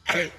I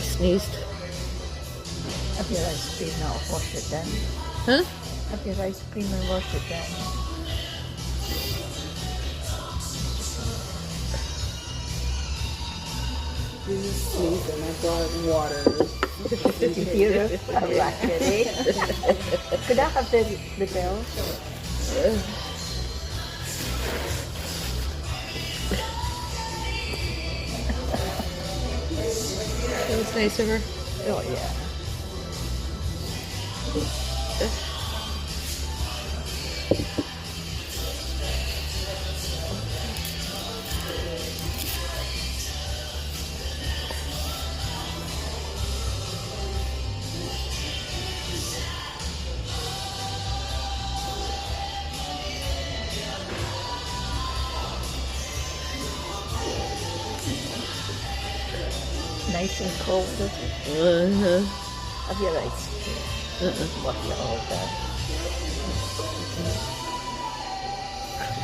sneezed. Have your ice cream now, wash it then. Huh? Have your ice cream and wash it then. You sneeze and I brought water. Did you hear it? I like it, eh? Could I have the bell? That was nice of her. Oh, yeah. Nice and cold, is it? Uh-huh. Have your ice cream. Wash it all down.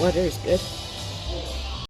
Water is good.